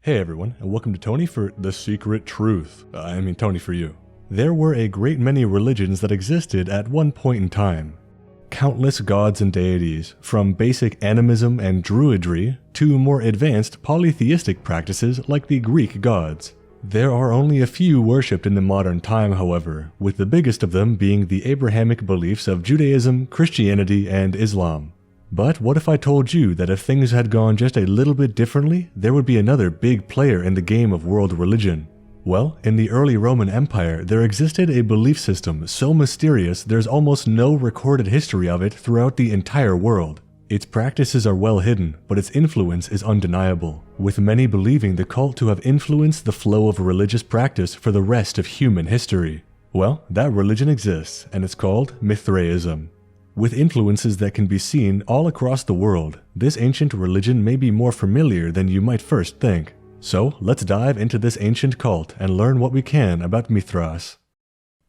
Hey everyone, and welcome to Tony for The Secret Truth. Tony for you. There were a great many religions that existed at one point in time. Countless gods and deities, from basic animism and druidry to more advanced polytheistic practices like the Greek gods. There are only a few worshipped in the modern time, however, with the biggest of them being the Abrahamic beliefs of Judaism, Christianity, and Islam. But what if I told you that if things had gone just a little bit differently, there would be another big player in the game of world religion? Well, in the early Roman Empire, there existed a belief system so mysterious there's almost no recorded history of it throughout the entire world. Its practices are well hidden, but its influence is undeniable, with many believing the cult to have influenced the flow of religious practice for the rest of human history. Well, that religion exists, and it's called Mithraism. With influences that can be seen all across the world, this ancient religion may be more familiar than you might first think. So let's dive into this ancient cult and learn what we can about Mithras.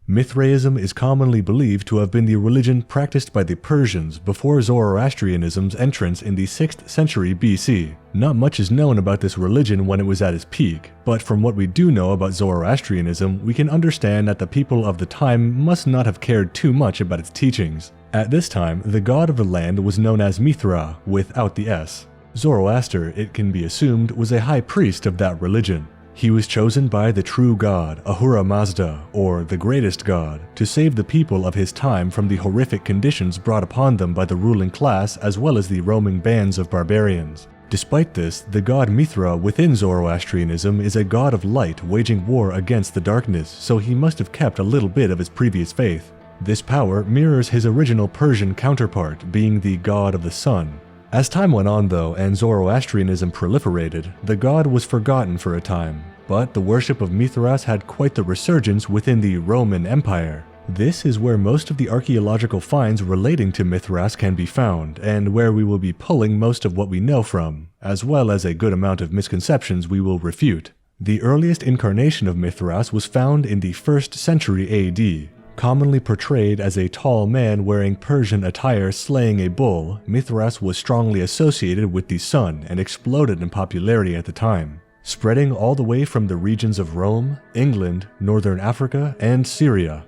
Mithraism is commonly believed to have been the religion practiced by the Persians before Zoroastrianism's entrance in the 6th century BC. Not much is known about this religion when it was at its peak, but from what we do know about Zoroastrianism, we can understand that the people of the time must not have cared too much about its teachings. At this time, the god of the land was known as Mithra, without the S. Zoroaster, it can be assumed, was a high priest of that religion. He was chosen by the true god, Ahura Mazda, or the greatest god, to save the people of his time from the horrific conditions brought upon them by the ruling class as well as the roaming bands of barbarians. Despite this, the god Mithra within Zoroastrianism is a god of light waging war against the darkness, so he must have kept a little bit of his previous faith. This power mirrors his original Persian counterpart, being the god of the sun. As time went on though, and Zoroastrianism proliferated, the god was forgotten for a time, but the worship of Mithras had quite the resurgence within the Roman Empire. This is where most of the archaeological finds relating to Mithras can be found, and where we will be pulling most of what we know from, as well as a good amount of misconceptions we will refute. The earliest incarnation of Mithras was found in the 1st century AD. Commonly portrayed as a tall man wearing Persian attire slaying a bull, Mithras was strongly associated with the sun and exploded in popularity at the time, spreading all the way from the regions of Rome, England, Northern Africa, and Syria.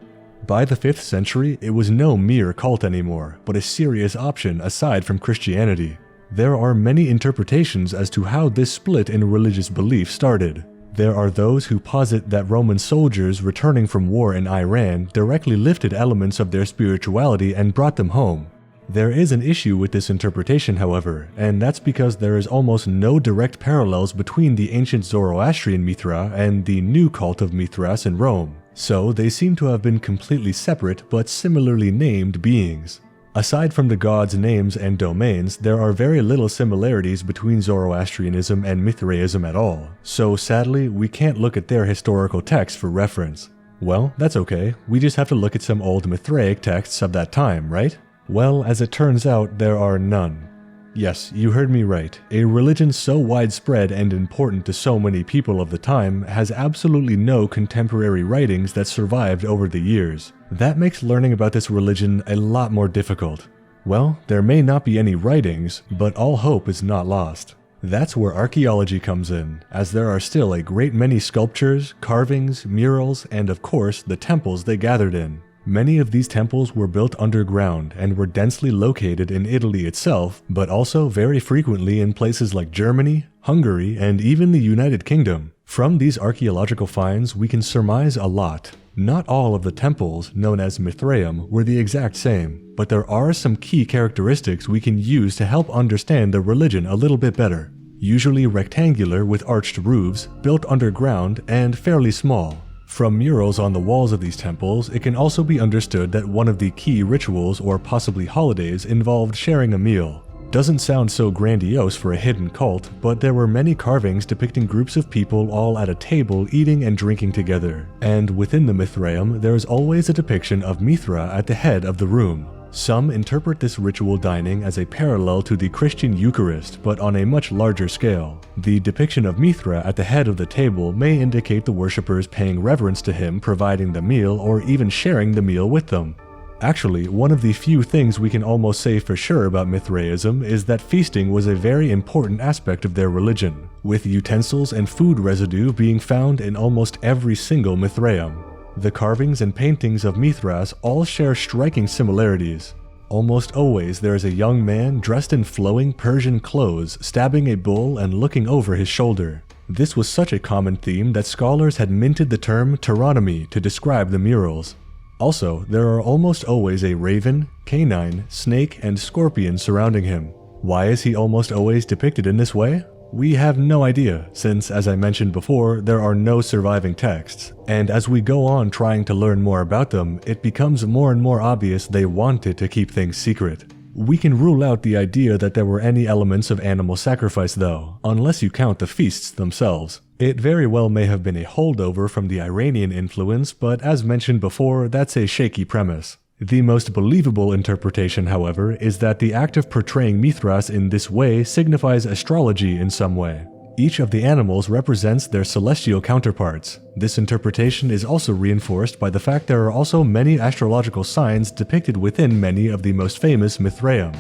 By the 5th century, it was no mere cult anymore, but a serious option aside from Christianity. There are many interpretations as to how this split in religious belief started. There are those who posit that Roman soldiers returning from war in Iran directly lifted elements of their spirituality and brought them home. There is an issue with this interpretation, however, and that's because there is almost no direct parallels between the ancient Zoroastrian Mithra and the new cult of Mithras in Rome, so they seem to have been completely separate but similarly named beings. Aside from the gods' names and domains, there are very little similarities between Zoroastrianism and Mithraism at all, so sadly we can't look at their historical texts for reference. Well, that's okay, we just have to look at some old Mithraic texts of that time, right? Well, as it turns out, there are none. Yes, you heard me right. A religion so widespread and important to so many people of the time has absolutely no contemporary writings that survived over the years. That makes learning about this religion a lot more difficult. Well, there may not be any writings, but all hope is not lost. That's where archaeology comes in, as there are still a great many sculptures, carvings, murals, and of course, the temples they gathered in. Many of these temples were built underground and were densely located in Italy itself, but also very frequently in places like Germany, Hungary, and even the United Kingdom. From these archaeological finds, we can surmise a lot. Not all of the temples, known as Mithraeum, were the exact same, but there are some key characteristics we can use to help understand the religion a little bit better. Usually rectangular with arched roofs, built underground, and fairly small. From murals on the walls of these temples, it can also be understood that one of the key rituals or possibly holidays involved sharing a meal. Doesn't sound so grandiose for a hidden cult, but there were many carvings depicting groups of people all at a table eating and drinking together. And within the Mithraeum, there is always a depiction of Mithra at the head of the room. Some interpret this ritual dining as a parallel to the Christian Eucharist, but on a much larger scale. The depiction of Mithra at the head of the table may indicate the worshippers paying reverence to him providing the meal or even sharing the meal with them. Actually, one of the few things we can almost say for sure about Mithraism is that feasting was a very important aspect of their religion, with utensils and food residue being found in almost every single Mithraeum. The carvings and paintings of Mithras all share striking similarities. Almost always there is a young man dressed in flowing Persian clothes stabbing a bull and looking over his shoulder. This was such a common theme that scholars had minted the term tyrannomy to describe the murals. Also, there are almost always a raven, canine, snake, and scorpion surrounding him. Why is he almost always depicted in this way? We have no idea, since, as I mentioned before, there are no surviving texts, and as we go on trying to learn more about them, it becomes more and more obvious they wanted to keep things secret. We can rule out the idea that there were any elements of animal sacrifice though, unless you count the feasts themselves. It very well may have been a holdover from the Iranian influence, but as mentioned before, that's a shaky premise. The most believable interpretation, however, is that the act of portraying Mithras in this way signifies astrology in some way. Each of the animals represents their celestial counterparts. This interpretation is also reinforced by the fact there are also many astrological signs depicted within many of the most famous Mithraeum.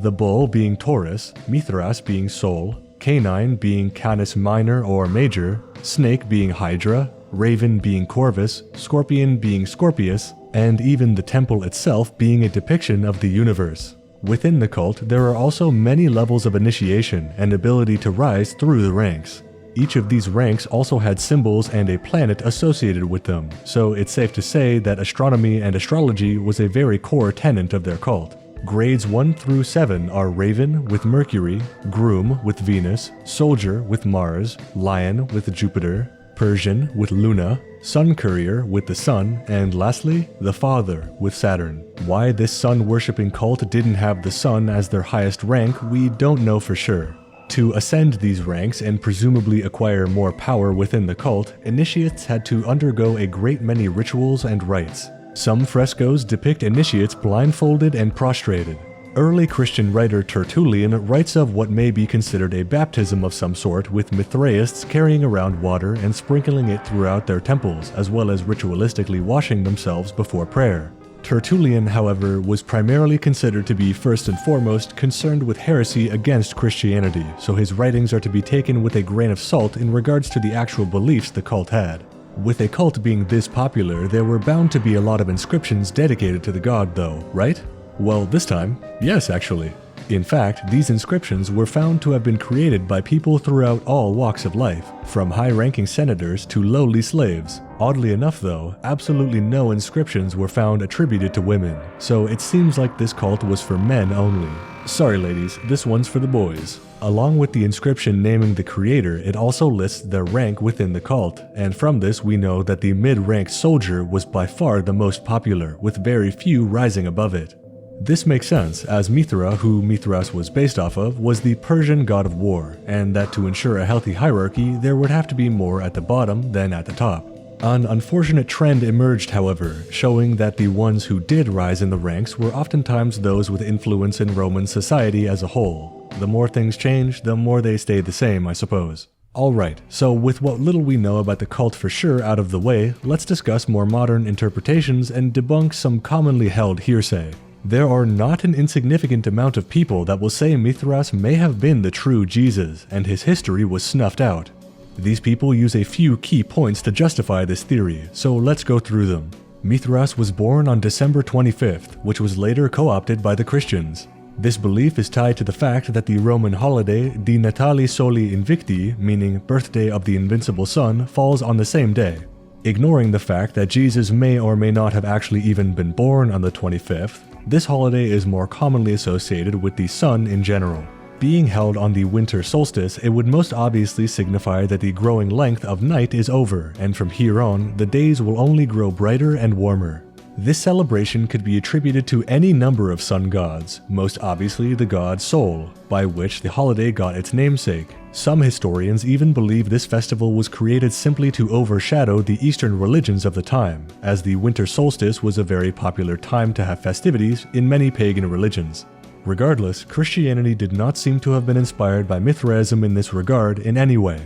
The bull being Taurus, Mithras being Sol, canine being Canis Minor or Major, snake being Hydra, raven being Corvus, scorpion being Scorpius, and even the temple itself being a depiction of the universe. Within the cult, there are also many levels of initiation and ability to rise through the ranks. Each of these ranks also had symbols and a planet associated with them, so it's safe to say that astronomy and astrology was a very core tenet of their cult. Grades 1 through 7 are Raven with Mercury, Groom with Venus, Soldier with Mars, Lion with Jupiter, Persian with Luna, Sun Courier with the Sun, and lastly, the Father with Saturn. Why this sun-worshipping cult didn't have the Sun as their highest rank, we don't know for sure. To ascend these ranks and presumably acquire more power within the cult, initiates had to undergo a great many rituals and rites. Some frescoes depict initiates blindfolded and prostrated. Early Christian writer Tertullian writes of what may be considered a baptism of some sort, with Mithraists carrying around water and sprinkling it throughout their temples, as well as ritualistically washing themselves before prayer. Tertullian, however, was primarily considered to be first and foremost concerned with heresy against Christianity, so his writings are to be taken with a grain of salt in regards to the actual beliefs the cult had. With a cult being this popular, there were bound to be a lot of inscriptions dedicated to the god though, right? Well, this time, yes actually. In fact, these inscriptions were found to have been created by people throughout all walks of life, from high-ranking senators to lowly slaves. Oddly enough though, absolutely no inscriptions were found attributed to women, so it seems like this cult was for men only. Sorry ladies, this one's for the boys. Along with the inscription naming the creator, it also lists their rank within the cult, and from this we know that the mid-rank soldier was by far the most popular, with very few rising above it. This makes sense, as Mithra, who Mithras was based off of, was the Persian god of war, and that to ensure a healthy hierarchy, there would have to be more at the bottom than at the top. An unfortunate trend emerged, however, showing that the ones who did rise in the ranks were oftentimes those with influence in Roman society as a whole. The more things change, the more they stay the same, I suppose. Alright, so with what little we know about the cult for sure out of the way, let's discuss more modern interpretations and debunk some commonly held hearsay. There are not an insignificant amount of people that will say Mithras may have been the true Jesus, and his history was snuffed out. These people use a few key points to justify this theory, so let's go through them. Mithras was born on December 25th, which was later co-opted by the Christians. This belief is tied to the fact that the Roman holiday Di Natali Soli Invicti, meaning birthday of the invincible sun, falls on the same day. Ignoring the fact that Jesus may or may not have actually even been born on the 25th, this holiday is more commonly associated with the sun in general. Being held on the winter solstice, it would most obviously signify that the growing length of night is over, and from here on, the days will only grow brighter and warmer. This celebration could be attributed to any number of sun gods, most obviously the god Sol, by which the holiday got its namesake. Some historians even believe this festival was created simply to overshadow the Eastern religions of the time, as the winter solstice was a very popular time to have festivities in many pagan religions. Regardless, Christianity did not seem to have been inspired by Mithraism in this regard in any way.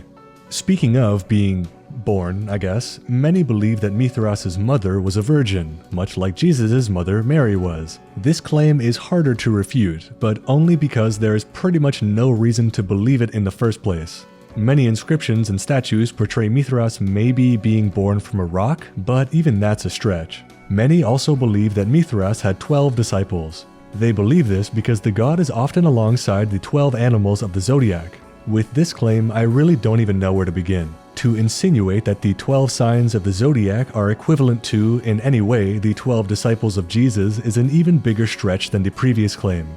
Speaking of being born, I guess, many believe that Mithras' mother was a virgin, much like Jesus' mother Mary was. This claim is harder to refute, but only because there is pretty much no reason to believe it in the first place. Many inscriptions and statues portray Mithras maybe being born from a rock, but even that's a stretch. Many also believe that Mithras had 12 disciples. They believe this because the god is often alongside the 12 animals of the zodiac. With this claim, I really don't even know where to begin. To insinuate that the 12 signs of the zodiac are equivalent to, in any way, the 12 disciples of Jesus is an even bigger stretch than the previous claim.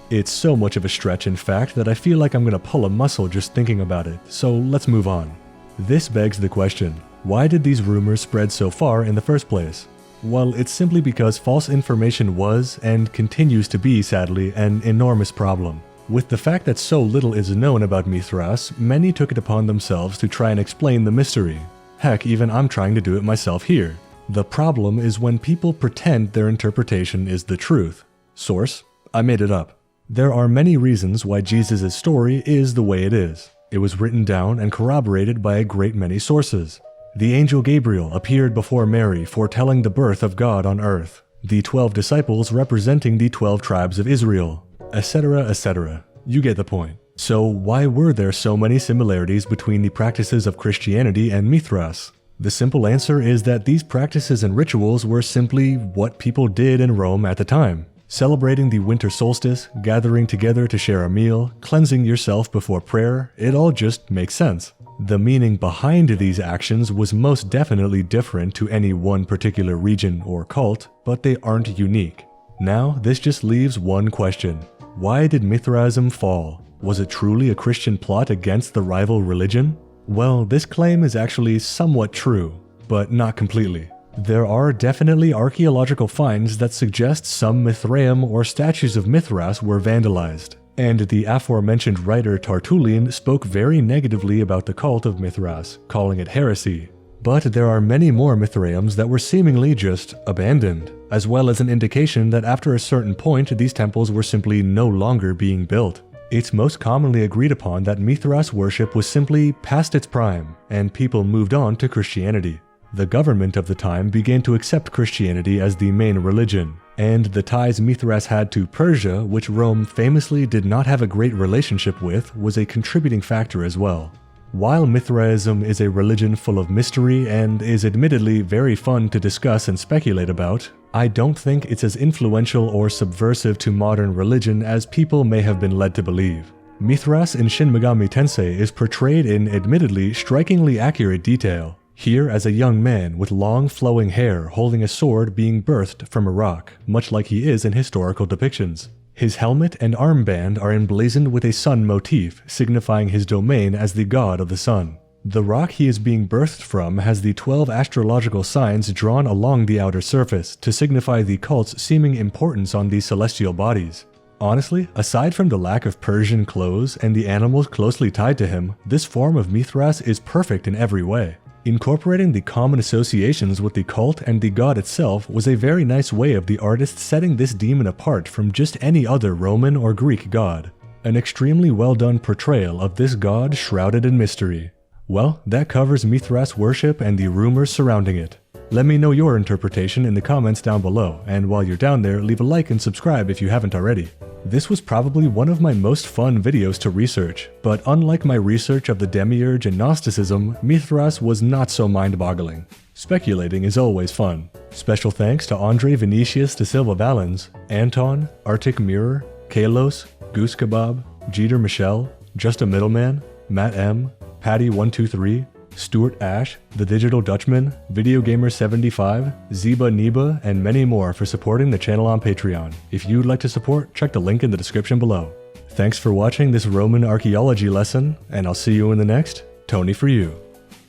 It's so much of a stretch, in fact, that I feel like I'm gonna pull a muscle just thinking about it, so let's move on. This begs the question, why did these rumors spread so far in the first place? Well, it's simply because false information was, and continues to be, sadly, an enormous problem. With the fact that so little is known about Mithras, many took it upon themselves to try and explain the mystery. Heck, even I'm trying to do it myself here. The problem is when people pretend their interpretation is the truth. Source: I made it up. There are many reasons why Jesus' story is the way it is. It was written down and corroborated by a great many sources. The angel Gabriel appeared before Mary foretelling the birth of God on earth. The 12 disciples representing the 12 tribes of Israel, etc., etc. You get the point. So why were there so many similarities between the practices of Christianity and Mithras? The simple answer is that these practices and rituals were simply what people did in Rome at the time. Celebrating the winter solstice, gathering together to share a meal, cleansing yourself before prayer, it all just makes sense. The meaning behind these actions was most definitely different to any one particular region or cult, but they aren't unique. Now, this just leaves one question. Why did Mithraism fall? Was it truly a Christian plot against the rival religion? Well, this claim is actually somewhat true, but not completely. There are definitely archaeological finds that suggest some Mithraeum or statues of Mithras were vandalized, and the aforementioned writer Tertullian spoke very negatively about the cult of Mithras, calling it heresy. But there are many more Mithraeums that were seemingly just abandoned, as well as an indication that after a certain point these temples were simply no longer being built. It's most commonly agreed upon that Mithras worship was simply past its prime, and people moved on to Christianity. The government of the time began to accept Christianity as the main religion, and the ties Mithras had to Persia, which Rome famously did not have a great relationship with, was a contributing factor as well. While Mithraism is a religion full of mystery and is admittedly very fun to discuss and speculate about, I don't think it's as influential or subversive to modern religion as people may have been led to believe. Mithras in Shin Megami Tensei is portrayed in admittedly strikingly accurate detail. Here as a young man with long flowing hair holding a sword being birthed from a rock, much like he is in historical depictions. His helmet and armband are emblazoned with a sun motif, signifying his domain as the god of the sun. The rock he is being birthed from has the 12 astrological signs drawn along the outer surface to signify the cult's seeming importance on these celestial bodies. Honestly, aside from the lack of Persian clothes and the animals closely tied to him, this form of Mithras is perfect in every way. Incorporating the common associations with the cult and the god itself was a very nice way of the artist setting this demon apart from just any other Roman or Greek god. An extremely well done portrayal of this god shrouded in mystery. Well, that covers Mithras worship and the rumors surrounding it. Let me know your interpretation in the comments down below, and while you're down there, leave a like and subscribe if you haven't already. This was probably one of my most fun videos to research, but unlike my research of the Demiurge and Gnosticism, Mithras was not so mind-boggling. Speculating is always fun. Special thanks to Andre Vinicius de Silva Valens, Anton, Arctic Mirror, Kalos, Goose Kebab, Jeter Michelle, Just a Middleman, Matt M, Patty123, Stuart Ash, The Digital Dutchman, VideoGamer75, Zeba Neba, and many more for supporting the channel on Patreon. If you'd like to support, check the link in the description below. Thanks for watching this Roman archaeology lesson, and I'll see you in the next Tony for You.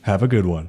Have a good one.